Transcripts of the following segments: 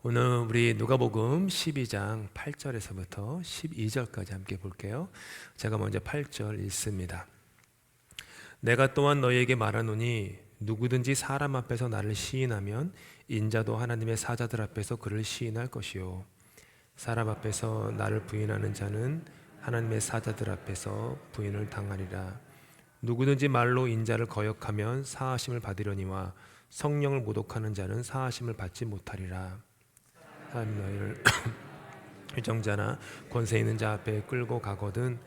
오늘 우리 누가복음 12장 8절에서부터 12절까지 함께 볼게요. 제가 먼저 8절 읽습니다. 내가 또한 너희에게 말하노니 누구든지 사람 앞에서 나를 시인하면 인자도 하나님의 사자들 앞에서 그를 시인할 것이요 사람 앞에서 나를 부인하는 자는 하나님의 사자들 앞에서 부인을 당하리라. 누구든지 말로 인자를 거역하면 사하심을 받으려니와 성령을 모독하는 자는 사하심을 받지 못하리라. 하나님 너희를 회정자나 권세 있는 자 앞에 끌고 가거든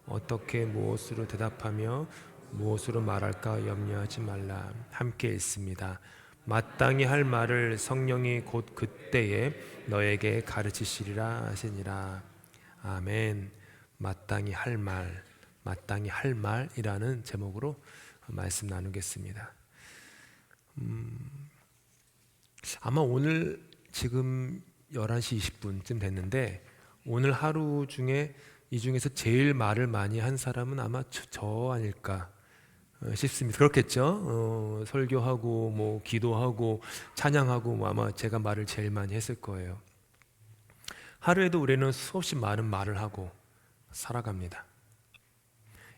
어떻게 무엇으로 대답하며 무엇으로 말할까 염려하지 말라. 함께 읽습니다. 마땅히 할 말을 성령이 곧 그때에 너에게 가르치시리라 하시니라. 아멘. 마땅히 할 말, 마땅히 할 말이라는 제목으로 말씀 나누겠습니다. 아마 오늘 지금 11시 20분쯤 됐는데 오늘 하루 중에 이 중에서 제일 말을 많이 한 사람은 아마 저 아닐까 싶습니다. 그렇겠죠? 설교하고 뭐 기도하고 찬양하고 뭐 아마 제가 말을 제일 많이 했을 거예요. 하루에도 우리는 수없이 많은 말을 하고 살아갑니다.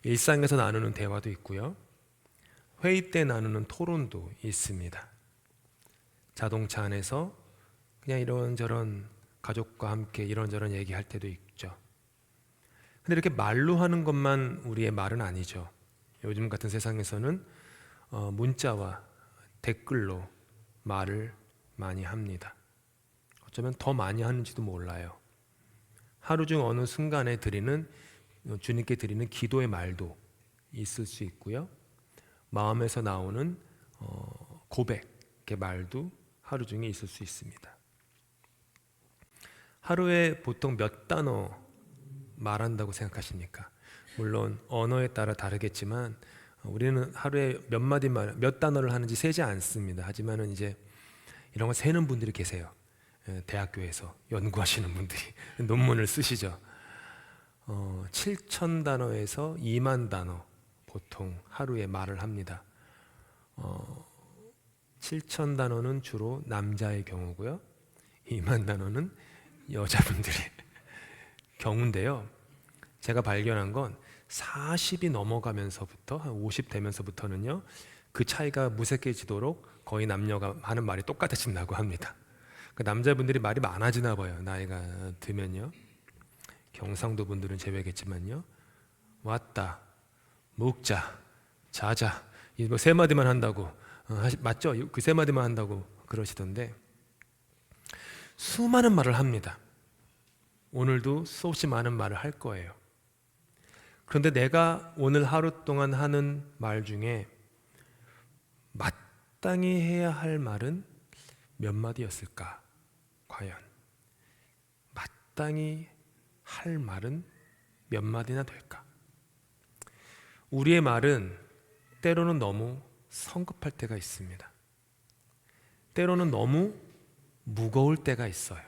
일상에서 나누는 대화도 있고요. 회의 때 나누는 토론도 있습니다. 자동차 안에서 그냥 이런저런 가족과 함께 이런저런 얘기할 때도 있죠. 근데 이렇게 말로 하는 것만 우리의 말은 아니죠. 요즘 같은 세상에서는 문자와 댓글로 말을 많이 합니다. 어쩌면 더 많이 하는지도 몰라요. 하루 중 어느 순간에 주님께 드리는 기도의 말도 있을 수 있고요. 마음에서 나오는 고백의 말도 하루 중에 있을 수 있습니다. 하루에 보통 몇 단어 말한다고 생각하십니까? 물론 언어에 따라 다르겠지만 우리는 하루에 몇 단어를 하는지 세지 않습니다. 하지만은 이제 이런 거 세는 분들이 계세요. 대학교에서 연구하시는 분들이 논문을 쓰시죠. 7천 단어에서 2만 단어 보통 하루에 말을 합니다. 7천 단어는 주로 남자의 경우고요. 2만 단어는 여자분들의 경우인데요. 제가 발견한 건 40이 넘어가면서부터 한 50 되면서부터는요. 그 차이가 무색해지도록 거의 남녀가 하는 말이 똑같아진다고 합니다. 그 남자분들이 말이 많아지나 봐요. 나이가 들면요. 경상도 분들은 제외겠지만요. 왔다, 먹자, 자자 이 뭐 세 마디만 한다고 맞죠? 그 세 마디만 한다고 그러시던데 수많은 말을 합니다. 오늘도 수없이 많은 말을 할 거예요. 그런데 내가 오늘 하루 동안 하는 말 중에 마땅히 해야 할 말은 몇 마디였을까? 과연 마땅히 할 말은 몇 마디나 될까? 우리의 말은 때로는 너무 성급할 때가 있습니다. 때로는 너무 무거울 때가 있어요.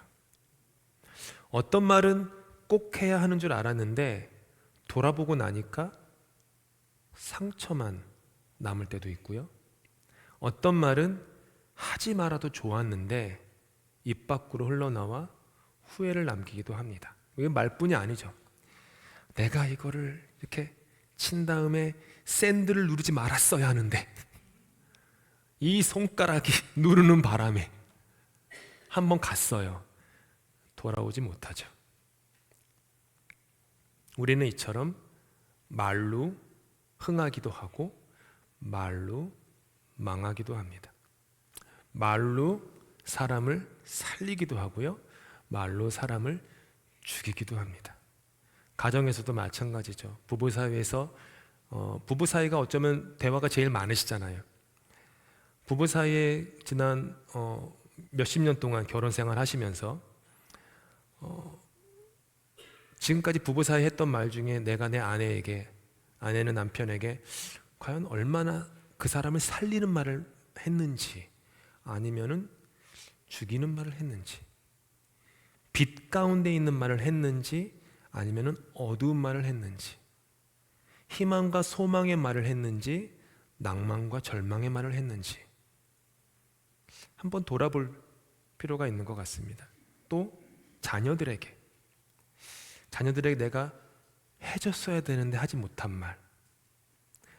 어떤 말은 꼭 해야 하는 줄 알았는데 돌아보고 나니까 상처만 남을 때도 있고요. 어떤 말은 하지 말아도 좋았는데 입 밖으로 흘러나와 후회를 남기기도 합니다. 이게 말뿐이 아니죠. 내가 이거를 이렇게 친 다음에 샌드를 누르지 말았어야 하는데 이 손가락이 누르는 바람에 한번 갔어요. 돌아오지 못하죠. 우리는 이처럼 말로 흥하기도 하고 말로 망하기도 합니다. 말로 사람을 살리기도 하고요. 말로 사람을 죽이기도 합니다. 가정에서도 마찬가지죠. 부부 사이가 어쩌면 대화가 제일 많으시잖아요. 부부 사이에 지난 몇십 년 동안 결혼 생활 하시면서 지금까지 부부 사이 했던 말 중에 내가 내 아내는 남편에게 과연 얼마나 그 사람을 살리는 말을 했는지 아니면은 죽이는 말을 했는지 빛 가운데 있는 말을 했는지 아니면은 어두운 말을 했는지 희망과 소망의 말을 했는지 낭만과 절망의 말을 했는지 한번 돌아볼 필요가 있는 것 같습니다. 또 자녀들에게 내가 해줬어야 되는데 하지 못한 말.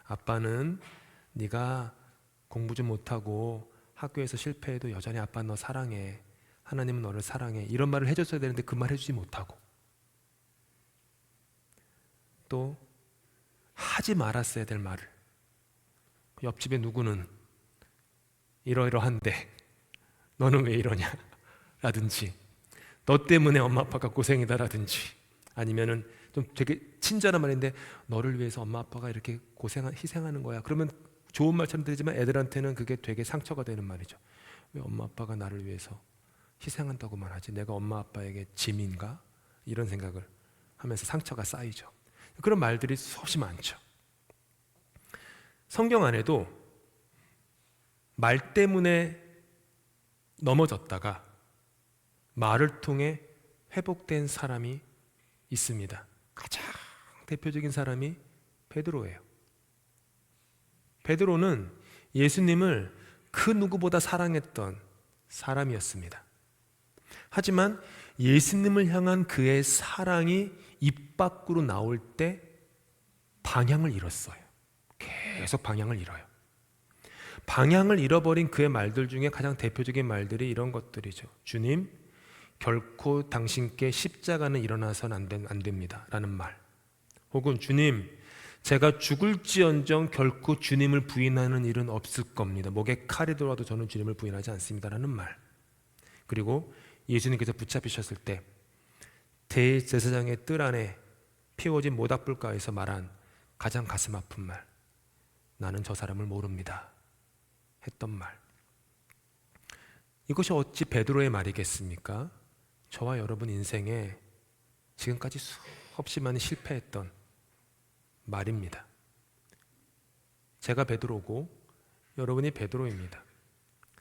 아빠는 네가 공부 좀 못하고 학교에서 실패해도 여전히 아빠 너 사랑해. 하나님은 너를 사랑해. 이런 말을 해줬어야 되는데 그 말 해주지 못하고, 또 하지 말았어야 될 말을, 옆집에 누구는 이러이러한데 너는 왜 이러냐 라든지, 너 때문에 엄마 아빠가 고생이다 라든지, 아니면은 좀 되게 친절한 말인데 너를 위해서 엄마 아빠가 이렇게 희생하는 거야. 그러면 좋은 말처럼 들리지만 애들한테는 그게 되게 상처가 되는 말이죠. 왜 엄마 아빠가 나를 위해서 희생한다고만 하지? 내가 엄마 아빠에게 짐인가? 이런 생각을 하면서 상처가 쌓이죠. 그런 말들이 수없이 많죠. 성경 안에도 말 때문에 넘어졌다가 말을 통해 회복된 사람이 있습니다. 가장 대표적인 사람이 베드로예요. 베드로는 예수님을 그 누구보다 사랑했던 사람이었습니다. 하지만 예수님을 향한 그의 사랑이 입 밖으로 나올 때 방향을 잃었어요. 계속 방향을 잃어요. 방향을 잃어버린 그의 말들 중에 가장 대표적인 말들이 이런 것들이죠. 주님, 결코 당신께 십자가는 일어나서는 안 됩니다 라는 말. 혹은 주님, 제가 죽을지언정 결코 주님을 부인하는 일은 없을 겁니다. 목에 칼이 들어와도 저는 주님을 부인하지 않습니다 라는 말. 그리고 예수님께서 붙잡히셨을 때 대제사장의 뜰 안에 피워진 모닥불가에서 말한 가장 가슴 아픈 말, 나는 저 사람을 모릅니다 했던 말. 이것이 어찌 베드로의 말이겠습니까? 저와 여러분 인생에 지금까지 수없이 많이 실패했던 말입니다. 제가 베드로고 여러분이 베드로입니다.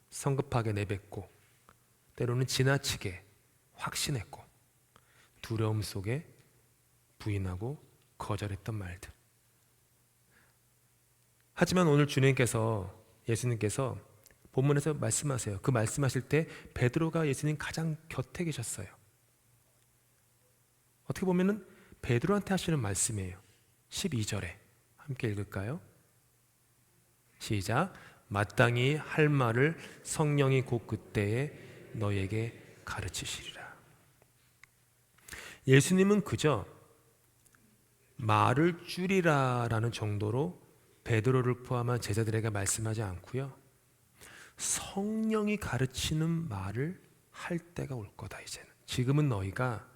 성급하게 내뱉고 때로는 지나치게 확신했고 두려움 속에 부인하고 거절했던 말들. 하지만 오늘 예수님께서 본문에서 말씀하세요. 그 말씀하실 때 베드로가 예수님 가장 곁에 계셨어요. 어떻게 보면은 베드로한테 하시는 말씀이에요. 12절에 함께 읽을까요? 시작. 마땅히 할 말을 성령이 곧 그때에 너에게 가르치시리라. 예수님은 그저 말을 줄이라라는 정도로 베드로를 포함한 제자들에게 말씀하지 않고요, 성령이 가르치는 말을 할 때가 올 거다. 이제는 지금은 너희가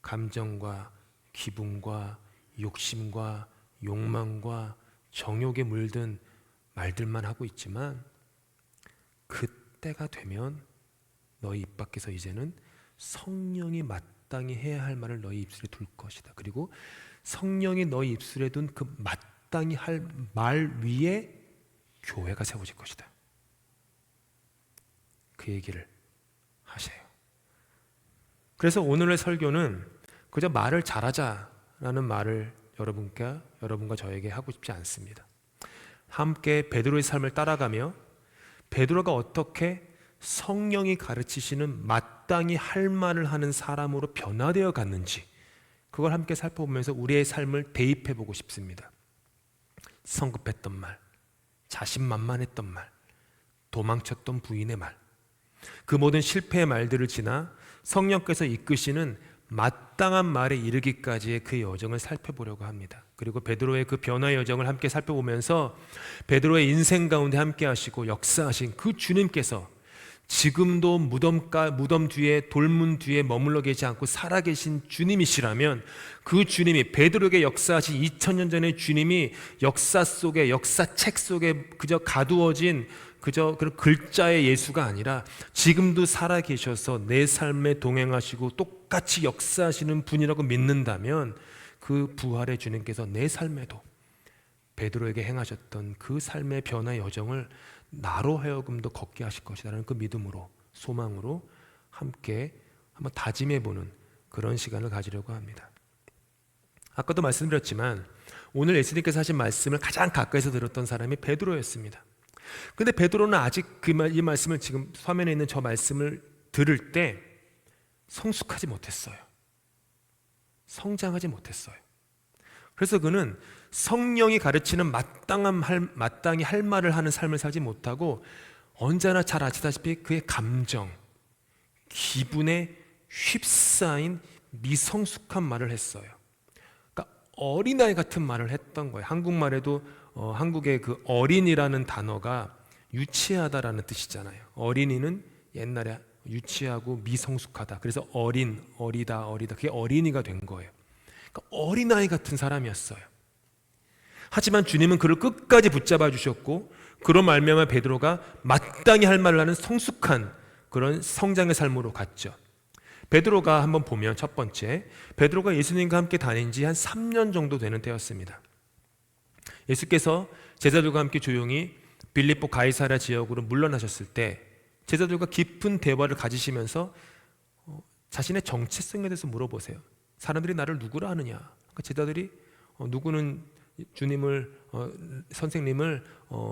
감정과 기분과 욕심과 욕망과 정욕에 물든 말들만 하고 있지만 그때가 되면 너희 입 밖에서 이제는 성령이 마땅히 해야 할 말을 너희 입술에 둘 것이다. 그리고 성령이 너희 입술에 둔 그 마땅히 할 말 위에 교회가 세워질 것이다. 그 얘기를 하세요. 그래서 오늘의 설교는 그저 말을 잘하자라는 말을 여러분과 저에게 하고 싶지 않습니다. 함께 베드로의 삶을 따라가며 베드로가 어떻게 성령이 가르치시는 마땅히 할 말을 하는 사람으로 변화되어 갔는지, 그걸 함께 살펴보면서 우리의 삶을 대입해 보고 싶습니다. 성급했던 말, 자신만만했던 말, 도망쳤던 부인의 말, 그 모든 실패의 말들을 지나 성령께서 이끄시는 마땅한 말에 이르기까지의 그 여정을 살펴보려고 합니다. 그리고 베드로의 그 변화의 여정을 함께 살펴보면서 베드로의 인생 가운데 함께 하시고 역사하신 그 주님께서 지금도 무덤 뒤에, 돌문 뒤에 머물러 계시지 않고 살아계신 주님이시라면, 그 주님이, 베드로에게 역사하신 2000년 전의 주님이 역사책 속에 그저 가두어진 그저 그런 글자의 예수가 아니라 지금도 살아계셔서 내 삶에 동행하시고 똑같이 역사하시는 분이라고 믿는다면, 그 부활의 주님께서 내 삶에도 베드로에게 행하셨던 그 삶의 변화 여정을 나로 하여금도 걷게 하실 것이라는 그 믿음으로, 소망으로 함께 한번 다짐해보는 그런 시간을 가지려고 합니다. 아까도 말씀드렸지만 오늘 예수님께서 하신 말씀을 가장 가까이서 들었던 사람이 베드로였습니다. 근데 베드로는 아직 이 말씀을, 지금 화면에 있는 저 말씀을 들을 때 성숙하지 못했어요. 성장하지 못했어요. 그래서 그는 성령이 가르치는 마땅히 할 말을 하는 삶을 살지 못하고 언제나 잘 아시다시피 그의 감정, 기분에 휩싸인 미성숙한 말을 했어요. 그러니까 어린아이 같은 말을 했던 거예요. 한국말에도 한국의 그 어린이라는 단어가 유치하다라는 뜻이잖아요. 어린이는 옛날에 유치하고 미성숙하다. 그래서 어리다. 그게 어린이가 된 거예요. 그러니까 어린아이 같은 사람이었어요. 하지만 주님은 그를 끝까지 붙잡아 주셨고 그로 말미암아 베드로가 마땅히 할 말을 하는 성숙한 그런 성장의 삶으로 갔죠. 베드로가 한번 보면 첫 번째, 베드로가 예수님과 함께 다닌 지 한 3년 정도 되는 때였습니다. 예수께서 제자들과 함께 조용히 빌립보 가이사랴 지역으로 물러나셨을 때 제자들과 깊은 대화를 가지시면서 자신의 정체성에 대해서 물어보세요. 사람들이 나를 누구라 하느냐? 그러니까 제자들이 누구는 주님을 선생님을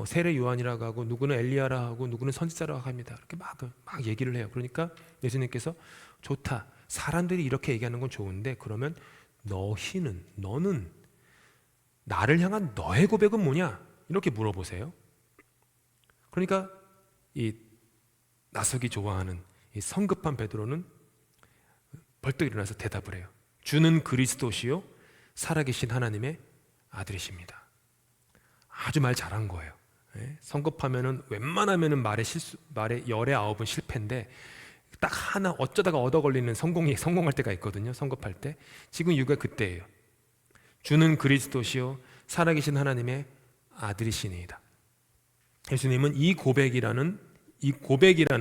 세례 요한이라고 하고 누구는 엘리야라 하고 누구는 선지자라고 합니다. 이렇게 막 얘기를 해요. 그러니까 예수님께서 좋다. 사람들이 이렇게 얘기하는 건 좋은데 그러면 너는 나를 향한 너의 고백은 뭐냐? 이렇게 물어보세요. 그러니까 이 나서기 좋아하는 이 성급한 베드로는 벌떡 일어나서 대답을 해요. 주는 그리스도시요 살아계신 하나님의 아들이십니다. 아주 말 잘한 거예요. 성급하면은 웬만하면은 말의 열의 9은 실패인데 딱 하나 어쩌다가 얻어 걸리는 성공할 때가 있거든요. 성급할 때. 지금 이유가 그때예요. 주는 그리스도시요 살아계신 하나님의 아들이시니이다. 예수님은 이 고백이라는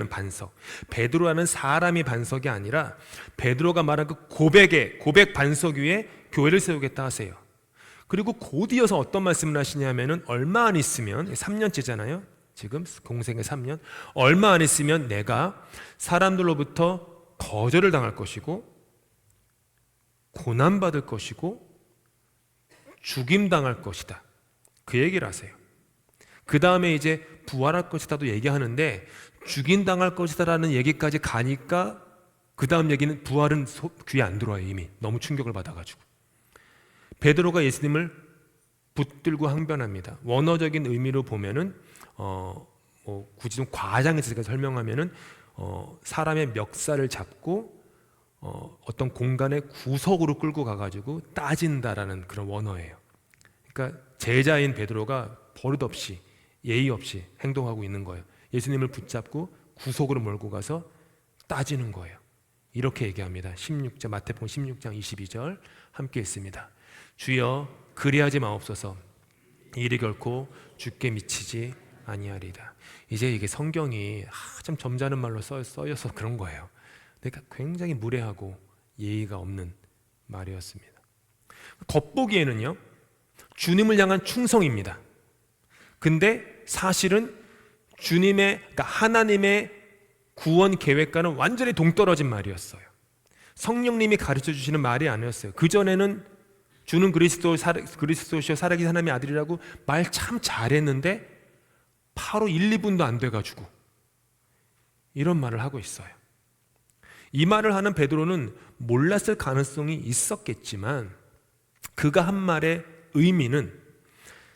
반석, 베드로라는 사람이 반석이 아니라 베드로가 말한 그 고백 반석 위에 교회를 세우겠다 하세요. 그리고 곧 이어서 어떤 말씀을 하시냐면은 얼마 안 있으면 3년째잖아요. 지금 공생의 3년. 얼마 안 있으면 내가 사람들로부터 거절을 당할 것이고 고난받을 것이고 죽임당할 것이다. 그 얘기를 하세요. 그 다음에 이제 부활할 것이다도 얘기하는데 죽임당할 것이다라는 얘기까지 가니까 그 다음 얘기는 부활은 귀에 안 들어와요. 이미 너무 충격을 받아가지고. 베드로가 예수님을 붙들고 항변합니다. 원어적인 의미로 보면은 굳이 좀 과장해서 제가 설명하면은 사람의 멱살을 잡고 어떤 공간의 구석으로 끌고 가가지고 따진다라는 그런 원어예요. 그러니까 제자인 베드로가 버릇없이 예의 없이 행동하고 있는 거예요. 예수님을 붙잡고 구석으로 몰고 가서 따지는 거예요. 이렇게 얘기합니다. 마태복음 16장 22절 함께 읽습니다. 주여 그리하지 마옵소서. 일이 결코 주께 미치지 아니하리이다. 이제 이게 성경이 참 점잖은 말로 써여서 그런 거예요. 그러니까 굉장히 무례하고 예의가 없는 말이었습니다. 겉보기에는요 주님을 향한 충성입니다. 근데 사실은 그러니까 하나님의 구원 계획과는 완전히 동떨어진 말이었어요. 성령님이 가르쳐 주시는 말이 아니었어요. 그전에는 주는 그리스도시요 살아계신 하나님의 아들이라고 말 참 잘했는데 바로 1, 2분도 안 돼가지고 이런 말을 하고 있어요. 이 말을 하는 베드로는 몰랐을 가능성이 있었겠지만 그가 한 말의 의미는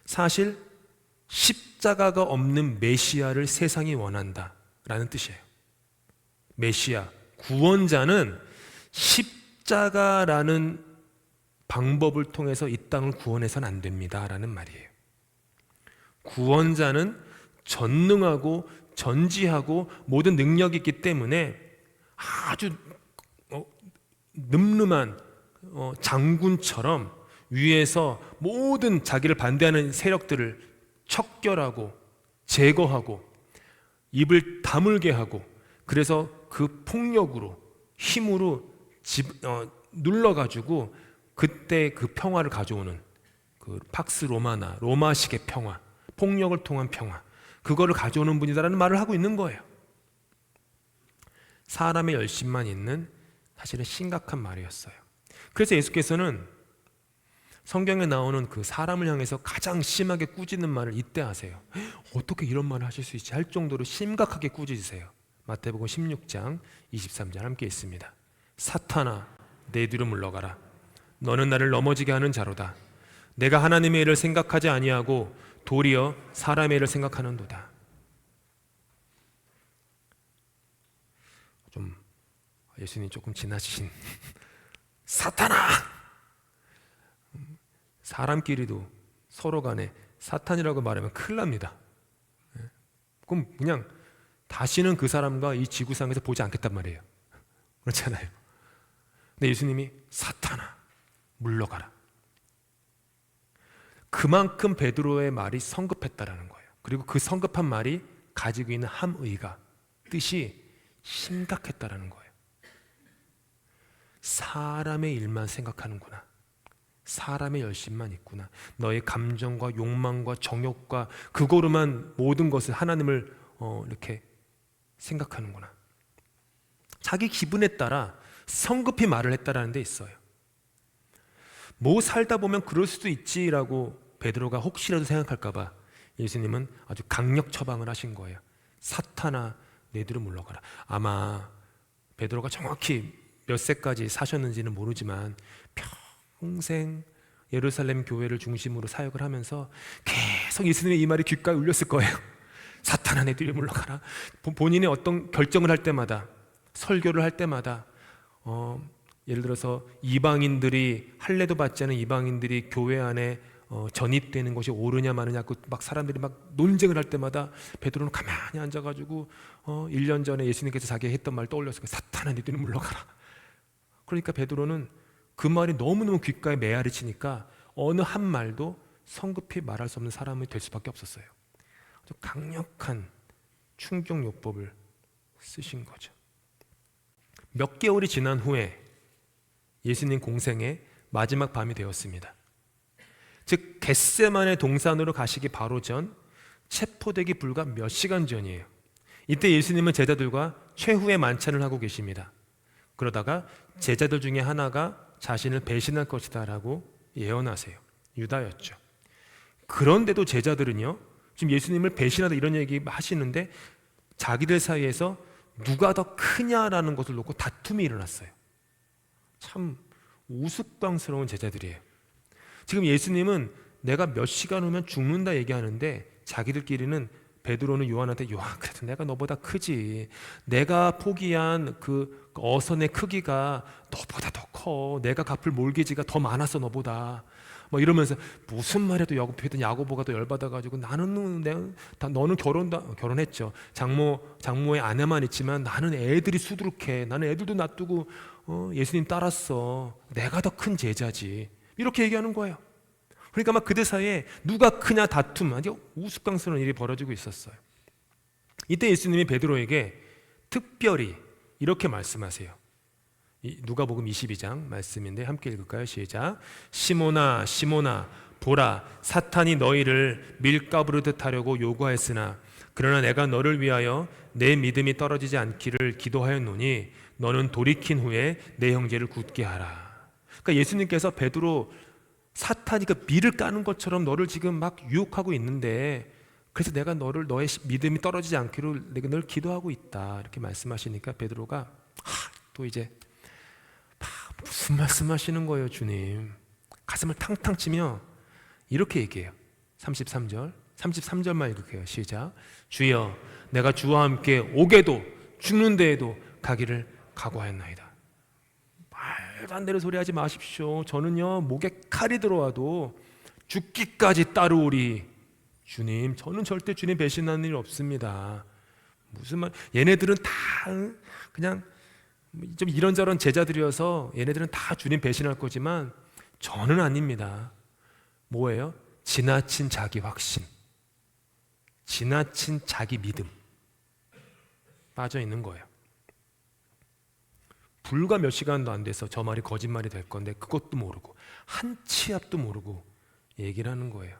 사실 십자가가 없는 메시아를 세상이 원한다라는 뜻이에요. 메시아, 구원자는 십자가라는 방법을 통해서 이 땅을 구원해서는 안 됩니다라는 말이에요. 구원자는 전능하고 전지하고 모든 능력이 있기 때문에 아주 늠름한 장군처럼 위에서 모든 자기를 반대하는 세력들을 척결하고 제거하고 입을 다물게 하고 그래서 그 폭력으로 힘으로 눌러가지고 그때 그 평화를 가져오는 그 팍스 로마나 로마식의 평화, 폭력을 통한 평화, 그거를 가져오는 분이다라는 말을 하고 있는 거예요. 사람의 열심만 있는 사실은 심각한 말이었어요. 그래서 예수께서는 성경에 나오는 그 사람을 향해서 가장 심하게 꾸짖는 말을 이때 하세요. 어떻게 이런 말을 하실 수 있지 할 정도로 심각하게 꾸짖으세요. 마태복음 16장 23절 함께 있습니다. 사탄아 내 뒤로 물러가라. 너는 나를 넘어지게 하는 자로다. 내가 하나님의 일을 생각하지 아니하고 도리어 사람의 일을 생각하는도다. 좀 예수님 조금 지나치신 사탄아! 사람끼리도 서로 간에 사탄이라고 말하면 큰일 납니다. 그럼 그냥 다시는 그 사람과 이 지구상에서 보지 않겠단 말이에요. 그렇잖아요. 근데 예수님이 사탄아 물러가라. 그만큼 베드로의 말이 성급했다라는 거예요. 그리고 그 성급한 말이 가지고 있는 함의가, 뜻이 심각했다라는 거예요. 사람의 일만 생각하는구나. 사람의 열심만 있구나. 너의 감정과 욕망과 정욕과 그거로만 모든 것을 하나님을 이렇게 생각하는구나. 자기 기분에 따라 성급히 말을 했다라는 데 있어요. 뭐 살다 보면 그럴 수도 있지라고 베드로가 혹시라도 생각할까봐 예수님은 아주 강력 처방을 하신 거예요. 사탄아 내 뒤로 물러가라. 아마 베드로가 정확히 몇 세까지 사셨는지는 모르지만 평생 예루살렘 교회를 중심으로 사역을 하면서 계속 예수님의 이 말이 귓가에 울렸을 거예요. 사탄아 내 뒤로 물러가라. 본인의 어떤 결정을 할 때마다, 설교를 할 때마다 예를 들어서 이방인들이, 할례도 받지 않은 이방인들이 교회 안에 전입되는 것이 옳으냐 마느냐 막 사람들이 막 논쟁을 할 때마다 베드로는 가만히 앉아가지고 1년 전에 예수님께서 자기가 했던 말 떠올렸을 거예요. 사탄아 내 뒤로 물러가라. 그러니까 베드로는 그 말이 너무너무 귓가에 메아리 치니까 어느 한 말도 성급히 말할 수 없는 사람이 될 수밖에 없었어요. 아주 강력한 충격요법을 쓰신 거죠. 몇 개월이 지난 후에 예수님 공생의 마지막 밤이 되었습니다. 즉 겟세마네 동산으로 가시기 바로 전, 체포되기 불과 몇 시간 전이에요. 이때 예수님은 제자들과 최후의 만찬을 하고 계십니다. 그러다가 제자들 중에 하나가 자신을 배신할 것이다 라고 예언하세요. 유다였죠. 그런데도 제자들은요, 지금 예수님을 배신하다 이런 얘기 하시는데 자기들 사이에서 누가 더 크냐라는 것을 놓고 다툼이 일어났어요. 참 우스꽝스러운 제자들이에요. 지금 예수님은 내가 몇 시간 후면 죽는다 얘기하는데 자기들끼리는, 베드로는 요한한테 요한 그래도 내가 너보다 크지. 내가 포기한 그 어선의 크기가 너보다 더 커. 내가 갚을 몰개지가 더 많았어 너보다. 뭐 이러면서 무슨 말해도 야고보가 더 열받아가지고 너는 결혼했죠. 장모의 아내만 있지만 나는 애들이 수두룩해. 나는 애들도 놔두고 예수님 따랐어. 내가 더 큰 제자지. 이렇게 얘기하는 거예요. 그러니까 막 그들 사이에 누가 크냐 다툼, 아주 우스꽝스러운 일이 벌어지고 있었어요. 이때 예수님이 베드로에게 특별히 이렇게 말씀하세요. 누가복음 22장 말씀인데 함께 읽을까요? 시작. 시몬아 시몬아 보라, 사탄이 너희를 밀가부르듯 하려고 요구하였으나 그러나 내가 너를 위하여 내 믿음이 떨어지지 않기를 기도하였노니 너는 돌이킨 후에 내 형제를 굳게 하라. 그러니까 예수님께서 베드로, 사탄이 그 밀을 까는 것처럼 너를 지금 막 유혹하고 있는데 그래서 내가 너의 믿음이 떨어지지 않기로 내가 늘 기도하고 있다 이렇게 말씀하시니까 베드로가 또 이제 무슨 말씀하시는 거예요 주님. 가슴을 탕탕 치며 이렇게 얘기해요. 33절만 읽을게요. 시작. 주여 내가 주와 함께 오게도 죽는 데에도 가기를 각오하였나이다. 말도 안 되는 소리 하지 마십시오. 저는요 목에 칼이 들어와도 죽기까지 따르오리. 주님, 저는 절대 주님 배신하는 일 없습니다. 무슨 말? 얘네들은 다 그냥 좀 이런저런 제자들이어서 얘네들은 다 주님 배신할 거지만 저는 아닙니다. 뭐예요? 지나친 자기 확신, 지나친 자기 믿음 빠져 있는 거예요. 불과 몇 시간도 안 돼서 저 말이 거짓말이 될 건데 그것도 모르고 한 치 앞도 모르고 얘기를 하는 거예요.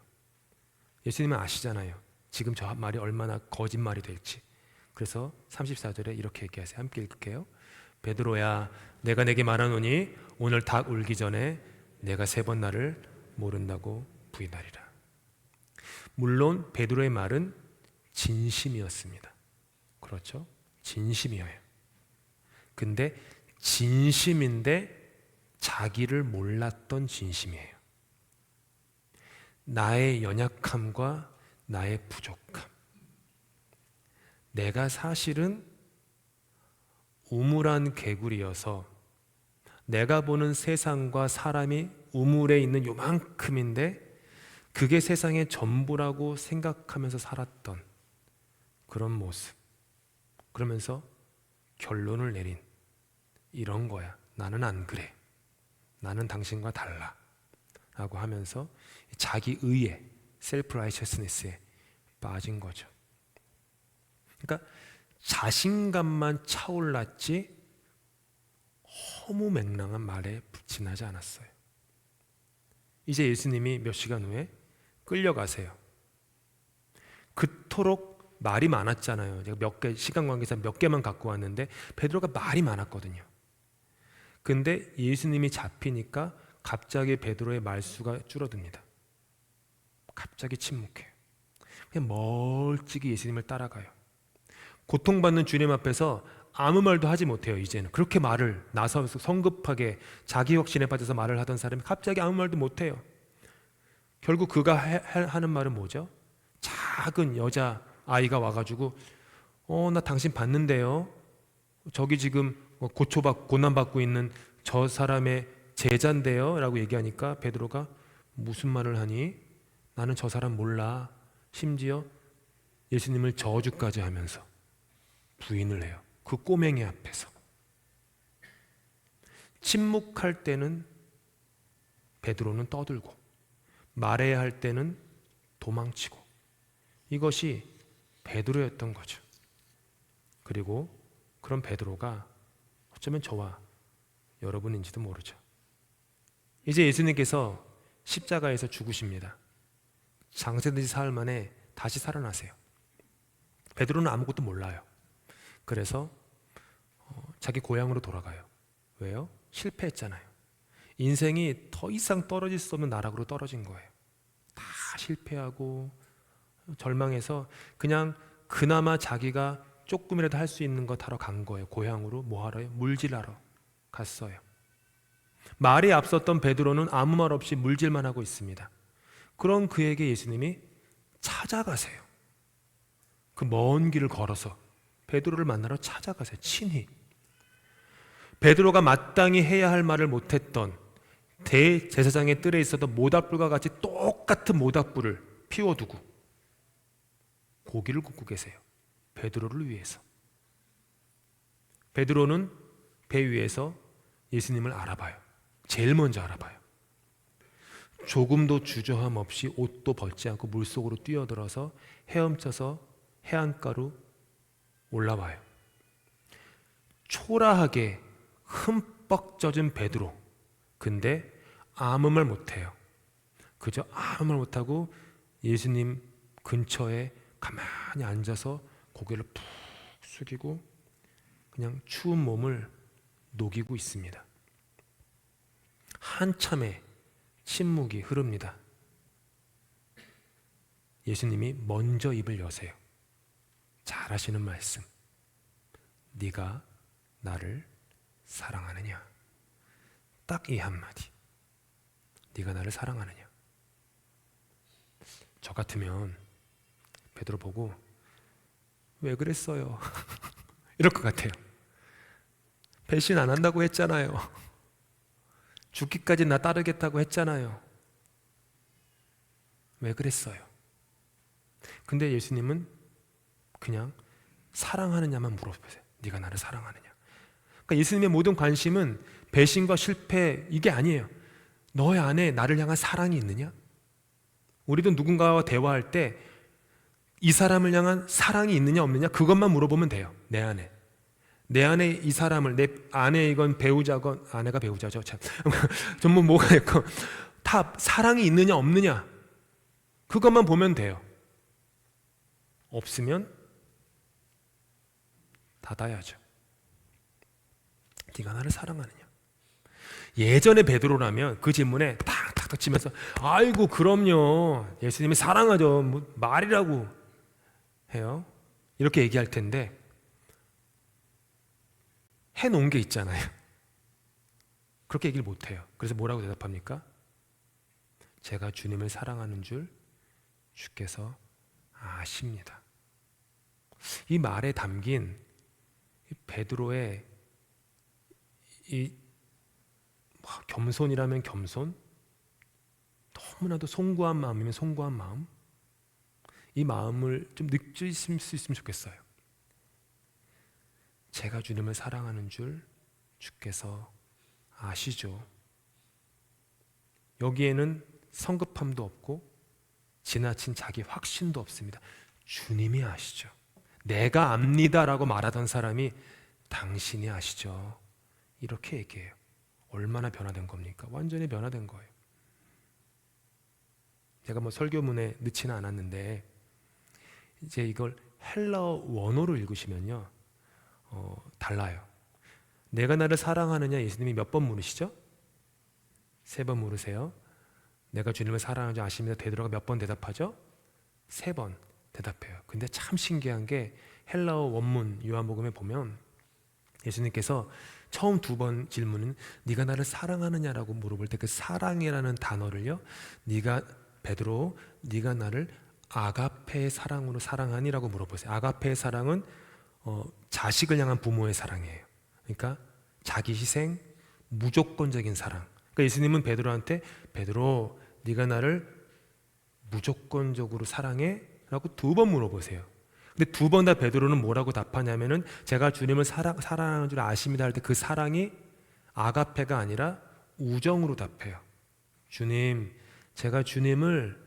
예수님은 아시잖아요. 지금 저 말이 얼마나 거짓말이 될지. 그래서 34절에 이렇게 얘기하세요. 함께 읽을게요. 베드로야, 내가 내게 말하노니 오늘 닭 울기 전에 내가 3번 나를 모른다고 부인하리라. 물론 베드로의 말은 진심이었습니다. 그렇죠? 진심이에요. 근데 진심인데 자기를 몰랐던 진심이에요. 나의 연약함과 나의 부족함. 내가 사실은 우물한 개구리여서 내가 보는 세상과 사람이 우물에 있는 요만큼인데 그게 세상의 전부라고 생각하면서 살았던 그런 모습. 그러면서 결론을 내린 이런 거야. 나는 안 그래. 나는 당신과 달라. 라고 하면서 자기 의에 셀프 라이처스니스에 빠진 거죠. 그러니까 자신감만 차올랐지 허무맹랑한 말에 지나지 않았어요. 이제 예수님이 몇 시간 후에 끌려가세요. 그토록 말이 많았잖아요. 제가 몇 개, 시간 관계상 몇 개만 갖고 왔는데 베드로가 말이 많았거든요. 근데 예수님이 잡히니까 갑자기 베드로의 말수가 줄어듭니다. 갑자기 침묵해요. 그냥 멀찍이 예수님을 따라가요. 고통받는 주님 앞에서 아무 말도 하지 못해요. 이제는 그렇게 말을 나서서 성급하게 자기 확신에 빠져서 말을 하던 사람이 갑자기 아무 말도 못해요. 결국 그가 하는 말은 뭐죠? 작은 여자 아이가 와가지고 나 당신 봤는데요. 저기 지금 고난받고 있는 저 사람의 제자인데요 라고 얘기하니까 베드로가 무슨 말을 하니? 나는 저 사람 몰라. 심지어 예수님을 저주까지 하면서 부인을 해요. 그 꼬맹이 앞에서. 침묵할 때는 베드로는 떠들고 말해야 할 때는 도망치고, 이것이 베드로였던 거죠. 그리고 그런 베드로가 어쩌면 저와 여러분인지도 모르죠. 이제 예수님께서 십자가에서 죽으십니다. 장세든지 사흘 만에 다시 살아나세요. 베드로는 아무것도 몰라요. 그래서 자기 고향으로 돌아가요. 왜요? 실패했잖아요. 인생이 더 이상 떨어질 수 없는 나락으로 떨어진 거예요. 다 실패하고 절망해서 그냥 그나마 자기가 조금이라도 할 수 있는 것 하러 간 거예요. 고향으로 뭐 하러요? 물질하러 갔어요. 말이 앞섰던 베드로는 아무 말 없이 물질만 하고 있습니다. 그런 그에게 예수님이 찾아가세요. 그 먼 길을 걸어서 베드로를 만나러 찾아가세요. 친히. 베드로가 마땅히 해야 할 말을 못했던 대제사장의 뜰에 있었던 모닥불과 같이 똑같은 모닥불을 피워두고 고기를 굽고 계세요. 베드로를 위해서. 베드로는 배 위에서 예수님을 알아봐요. 제일 먼저 알아봐요. 조금도 주저함 없이 옷도 벗지 않고 물속으로 뛰어들어서 헤엄쳐서 해안가로 올라와요. 초라하게 흠뻑 젖은 베드로. 근데 아무 말 못해요. 그저 아무 말 못하고 예수님 근처에 가만히 앉아서 고개를 푹 숙이고 그냥 추운 몸을 녹이고 있습니다. 한참의 침묵이 흐릅니다. 예수님이 먼저 입을 여세요. 잘 하시는 말씀. 네가 나를 사랑하느냐? 딱 이 한마디. 네가 나를 사랑하느냐? 저 같으면 베드로 보고 왜 그랬어요? 이럴 것 같아요. 배신 안 한다고 했잖아요. 죽기까지 나 따르겠다고 했잖아요. 왜 그랬어요? 근데 예수님은 그냥 사랑하느냐만 물어보세요. 네가 나를 사랑하느냐? 그러니까 예수님의 모든 관심은 배신과 실패 이게 아니에요. 너의 안에 나를 향한 사랑이 있느냐? 우리도 누군가와 대화할 때 이 사람을 향한 사랑이 있느냐 없느냐 그것만 물어보면 돼요. 내 안에 이 사람을, 내 아내이건 배우자건, 아내가 배우자죠 참 전부 뭐가 있고 다 사랑이 있느냐 없느냐 그것만 보면 돼요. 없으면 닫아야죠. 네가 나를 사랑하느냐? 예전에 베드로라면 그 질문에 탁탁탁 치면서 아이고 그럼요 예수님이 사랑하죠 뭐 말이라고 해요 이렇게 얘기할 텐데 해놓은 게 있잖아요. 그렇게 얘기를 못해요. 그래서 뭐라고 대답합니까? 제가 주님을 사랑하는 줄 주께서 아십니다. 이 말에 담긴 베드로의 이 겸손이라면 겸손, 너무나도 송구한 마음이면 송구한 마음, 이 마음을 좀 느끼실 수 있으면 좋겠어요. 제가 주님을 사랑하는 줄 주께서 아시죠. 여기에는 성급함도 없고 지나친 자기 확신도 없습니다. 주님이 아시죠. 내가 압니다라고 말하던 사람이 당신이 아시죠. 이렇게 얘기해요. 얼마나 변화된 겁니까? 완전히 변화된 거예요. 제가 뭐 설교문에 넣지는 않았는데 이제 이걸 헬라어 원어로 읽으시면요, 달라요. 내가 나를 사랑하느냐 예수님이 몇 번 물으시죠? 3번 물으세요. 내가 주님을 사랑하는 줄 아십니다. 베드로가 몇 번 대답하죠? 3번 대답해요. 근데 참 신기한 게 헬라어 원문 요한복음에 보면 예수님께서 처음 2번 질문은 네가 나를 사랑하느냐라고 물어볼 때 그 사랑이라는 단어를요, 베드로 네가 나를 아가페의 사랑으로 사랑하니라고 물어보세요. 아가페의 사랑은 자식을 향한 부모의 사랑이에요. 그러니까 자기 희생, 무조건적인 사랑. 그러니까 예수님은 베드로한테 베드로 네가 나를 무조건적으로 사랑해? 라고 2번 물어보세요. 근데 2번 다 베드로는 뭐라고 답하냐면은 제가 주님을 사랑하는 줄 아십니다 할 때 그 사랑이 아가페가 아니라 우정으로 답해요. 주님, 제가 주님을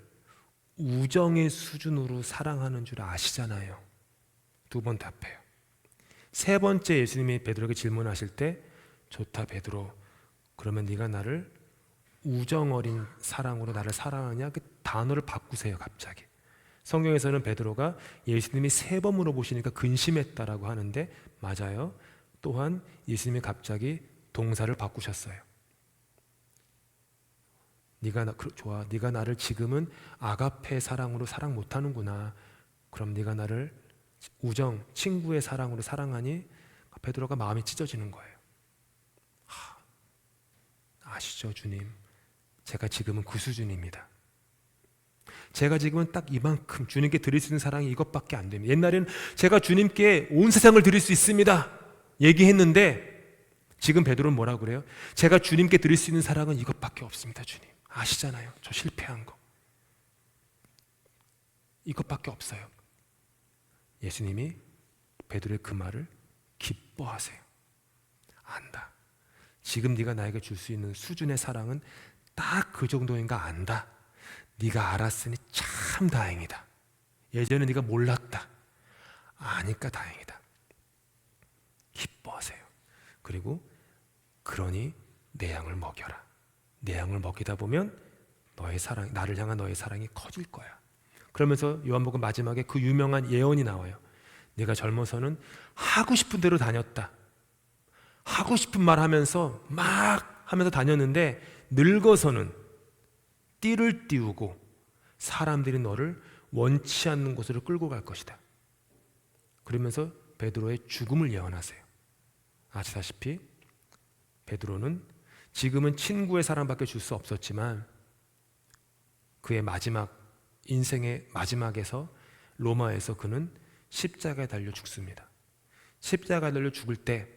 우정의 수준으로 사랑하는 줄 아시잖아요. 2번 답해요. 3번째 예수님이 베드로에게 질문하실 때 좋다 베드로, 그러면 네가 나를 우정 어린 사랑으로 나를 사랑하냐? 그 단어를 바꾸세요. 갑자기 성경에서는 베드로가 예수님이 3번 물어보시니까 근심했다라고 하는데 맞아요. 또한 예수님이 갑자기 동사를 바꾸셨어요. 좋아. 네가 나를 지금은 아가페 사랑으로 사랑 못하는구나. 그럼 네가 나를 우정, 친구의 사랑으로 사랑하니? 베드로가 마음이 찢어지는 거예요. 아시죠, 주님? 제가 지금은 그 수준입니다. 제가 지금은 딱 이만큼 주님께 드릴 수 있는 사랑이 이것밖에 안 됩니다. 옛날에는 제가 주님께 온 세상을 드릴 수 있습니다 얘기했는데 지금 베드로는 뭐라고 그래요? 제가 주님께 드릴 수 있는 사랑은 이것밖에 없습니다. 주님 아시잖아요. 저 실패한 거 이것밖에 없어요. 예수님이 베드로의 그 말을 기뻐하세요. 안다. 지금 네가 나에게 줄 수 있는 수준의 사랑은 딱 그 정도인가 안다. 네가 알았으니 참 다행이다. 예전에 네가 몰랐다. 아니까 다행이다. 기뻐하세요. 그리고 그러니 내 양을 먹여라. 내 양을 먹이다 보면 너의 사랑, 나를 향한 너의 사랑이 커질 거야. 그러면서 요한복음 마지막에 그 유명한 예언이 나와요. 내가 젊어서는 하고 싶은 대로 다녔다. 하고 싶은 말 하면서 막 하면서 다녔는데 늙어서는 띠를 띄우고 사람들이 너를 원치 않는 곳으로 끌고 갈 것이다. 그러면서 베드로의 죽음을 예언하세요. 아시다시피 베드로는 지금은 친구의 사랑밖에 줄 수 없었지만 그의 인생의 마지막에서 로마에서 그는 십자가에 달려 죽습니다. 십자가에 달려 죽을 때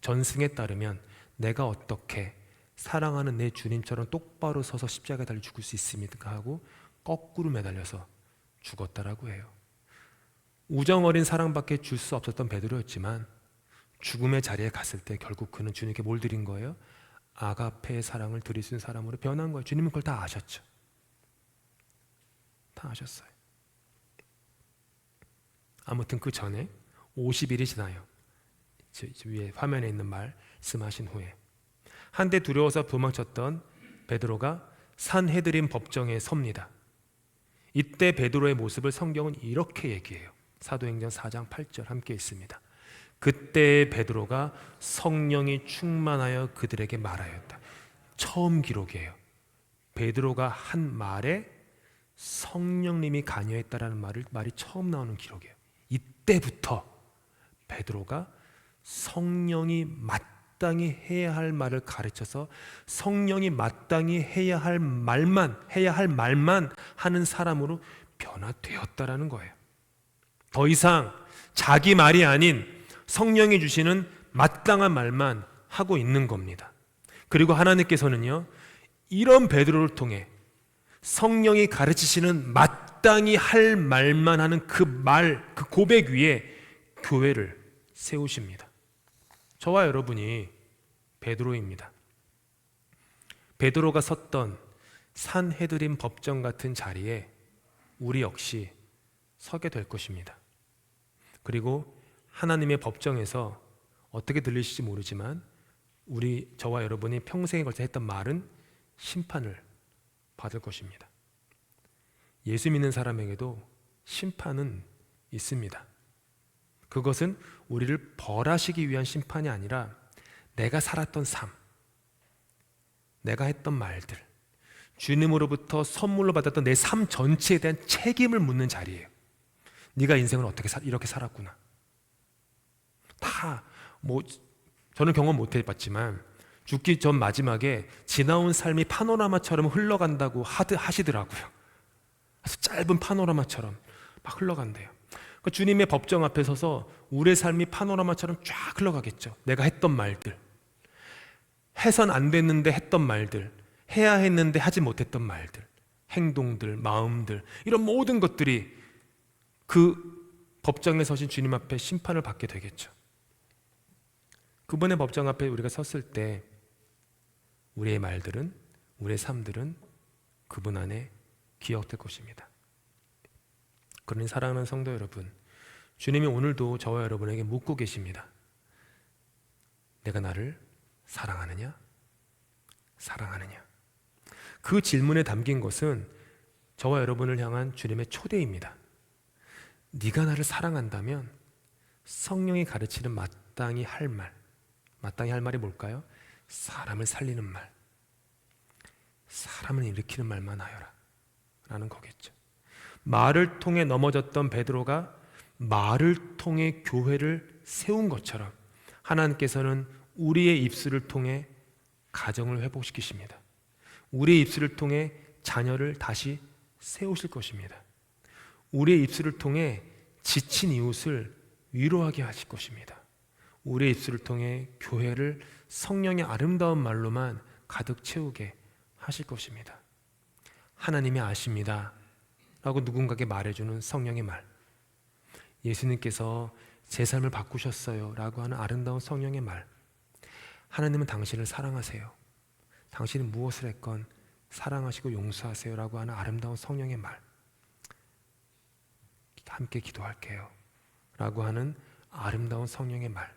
전승에 따르면 내가 어떻게 사랑하는 내 주님처럼 똑바로 서서 십자가에 달려 죽을 수 있습니까? 하고 거꾸로 매달려서 죽었다라고 해요. 우정 어린 사랑밖에 줄 수 없었던 베드로였지만 죽음의 자리에 갔을 때 결국 그는 주님께 뭘 드린 거예요? 아가페의 사랑을 드릴 수 있는 사람으로 변한 거예요. 주님은 그걸 다 아셨죠. 다 아셨어요. 아무튼 그 전에 50일이 지나요. 위에 화면에 있는 말씀하신 후에 한데 두려워서 도망쳤던 베드로가 산헤드린 법정에 섭니다. 이때 베드로의 모습을 성경은 이렇게 얘기해요. 사도행전 4장 8절 함께 있습니다. 그때 베드로가 성령이 충만하여 그들에게 말하였다. 처음 기록이에요. 베드로가 한 말에 성령님이 관여했다라는 말이 처음 나오는 기록이에요. 이때부터 베드로가 성령이 마땅히 해야 할 말을 가르쳐서 성령이 마땅히 해야 할 말만 하는 사람으로 변화되었다라는 거예요. 더 이상 자기 말이 아닌 성령이 주시는 마땅한 말만 하고 있는 겁니다. 그리고 하나님께서는요, 이런 베드로를 통해 성령이 가르치시는 마땅히 할 말만 하는 그 고백 위에 교회를 세우십니다. 저와 여러분이 베드로입니다. 베드로가 섰던 산헤드림 법정 같은 자리에 우리 역시 서게 될 것입니다. 그리고 하나님의 법정에서 어떻게 들리실지 모르지만 저와 여러분이 평생에 걸쳐 했던 말은 심판을 받을 것입니다. 예수 믿는 사람에게도 심판은 있습니다. 그것은 우리를 벌하시기 위한 심판이 아니라 내가 살았던 삶, 내가 했던 말들, 주님으로부터 선물로 받았던 내 삶 전체에 대한 책임을 묻는 자리예요. 네가 인생을 어떻게 이렇게 살았구나. 저는 경험 못 해봤지만 죽기 전 마지막에 지나온 삶이 파노라마처럼 흘러간다고 하시더라고요. 그래서 짧은 파노라마처럼 막 흘러간대요. 그러니까 주님의 법정 앞에 서서 우리의 삶이 파노라마처럼 쫙 흘러가겠죠. 내가 했던 말들, 해선 안 됐는데 했던 말들, 해야 했는데 하지 못했던 말들, 행동들, 마음들, 이런 모든 것들이 그 법정에 서신 주님 앞에 심판을 받게 되겠죠. 그분의 법정 앞에 우리가 섰을 때 우리의 말들은, 우리의 삶들은 그분 안에 기억될 것입니다. 그러니 사랑하는 성도 여러분, 주님이 오늘도 저와 여러분에게 묻고 계십니다. 내가 나를 사랑하느냐? 사랑하느냐? 그 질문에 담긴 것은 저와 여러분을 향한 주님의 초대입니다. 네가 나를 사랑한다면 성령이 가르치는 마땅히 할 말이 뭘까요? 사람을 살리는 말, 사람을 일으키는 말만 하여라 라는 거겠죠. 말을 통해 넘어졌던 베드로가 말을 통해 교회를 세운 것처럼 하나님께서는 우리의 입술을 통해 가정을 회복시키십니다. 우리의 입술을 통해 자녀를 다시 세우실 것입니다. 우리의 입술을 통해 지친 이웃을 위로하게 하실 것입니다. 우리의 입술을 통해 교회를 성령의 아름다운 말로만 가득 채우게 하실 것입니다. 하나님이 아십니다 라고 누군가에게 말해주는 성령의 말, 예수님께서 제 삶을 바꾸셨어요 라고 하는 아름다운 성령의 말, 하나님은 당신을 사랑하세요, 당신은 무엇을 했건 사랑하시고 용서하세요 라고 하는 아름다운 성령의 말, 함께 기도할게요 라고 하는 아름다운 성령의 말,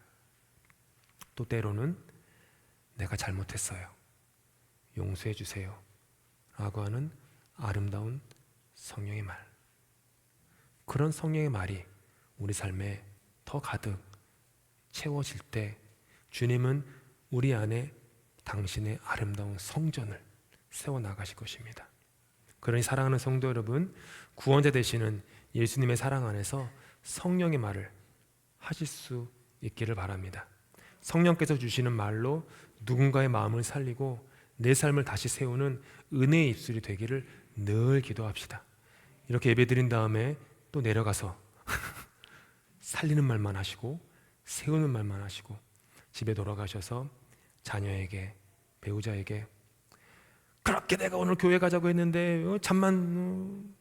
또 때로는 내가 잘못했어요, 용서해 주세요 라고 하는 아름다운 성령의 말, 그런 성령의 말이 우리 삶에 더 가득 채워질 때 주님은 우리 안에 당신의 아름다운 성전을 세워나가실 것입니다. 그러니 사랑하는 성도 여러분, 구원자 되시는 예수님의 사랑 안에서 성령의 말을 하실 수 있기를 바랍니다. 성령께서 주시는 말로 누군가의 마음을 살리고 내 삶을 다시 세우는 은혜의 입술이 되기를 늘 기도합시다. 이렇게 예배드린 다음에 또 내려가서 살리는 말만 하시고 세우는 말만 하시고 집에 돌아가셔서 자녀에게, 배우자에게 그렇게 내가 오늘 교회 가자고 했는데 잠만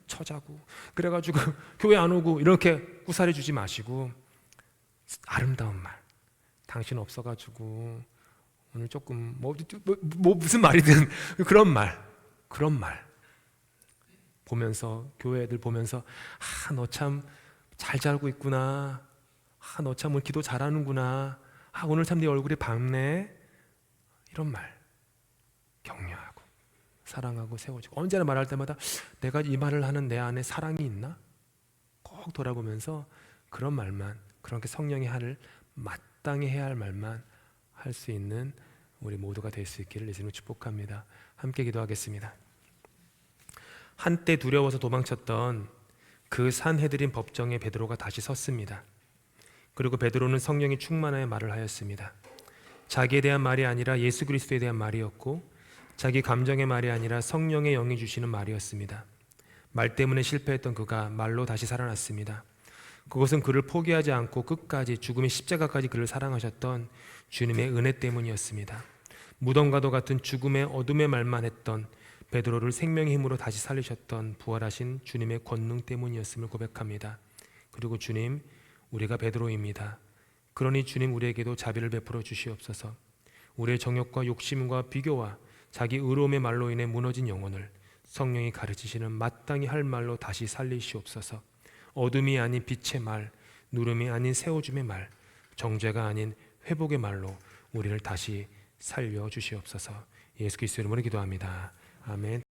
쳐자고 그래가지고 교회 안 오고 이렇게 꾸사리 주지 마시고 아름다운 말, 당신 없어가지고 오늘 조금 무슨 말이든 그런 말 보면서, 교회 애들 보면서 너 참 잘 자고 있구나, 너 참 오늘 기도 잘하는구나, 오늘 참 네 얼굴이 밝네, 이런 말 격려하고 사랑하고 세워주고, 언제나 말할 때마다 내가 이 말을 하는 내 안에 사랑이 있나? 꼭 돌아보면서 그런 말만, 그렇게 성령이 하를 마땅히 해야 할 말만 할 수 있는 우리 모두가 될 수 있기를 예수님으로 축복합니다. 함께 기도하겠습니다. 한때 두려워서 도망쳤던 그 산헤드림 법정에 베드로가 다시 섰습니다. 그리고 베드로는 성령이 충만하여 말을 하였습니다. 자기에 대한 말이 아니라 예수 그리스도에 대한 말이었고 자기 감정의 말이 아니라 성령의 영이 주시는 말이었습니다. 말 때문에 실패했던 그가 말로 다시 살아났습니다. 그것은 그를 포기하지 않고 끝까지 죽음의 십자가까지 그를 사랑하셨던 주님의 은혜 때문이었습니다. 무덤과도 같은 죽음의 어둠의 말만 했던 베드로를 생명의 힘으로 다시 살리셨던 부활하신 주님의 권능 때문이었음을 고백합니다. 그리고 주님, 우리가 베드로입니다. 그러니 주님, 우리에게도 자비를 베풀어 주시옵소서. 우리의 정욕과 욕심과 비교와 자기 의로움의 말로 인해 무너진 영혼을 성령이 가르치시는 마땅히 할 말로 다시 살리시옵소서. 어둠이 아닌 빛의 말, 누름이 아닌 세워줌의 말, 정죄가 아닌 회복의 말로 우리를 다시 살려 주시옵소서. 예수 그리스도 이름으로 기도합니다. 아멘.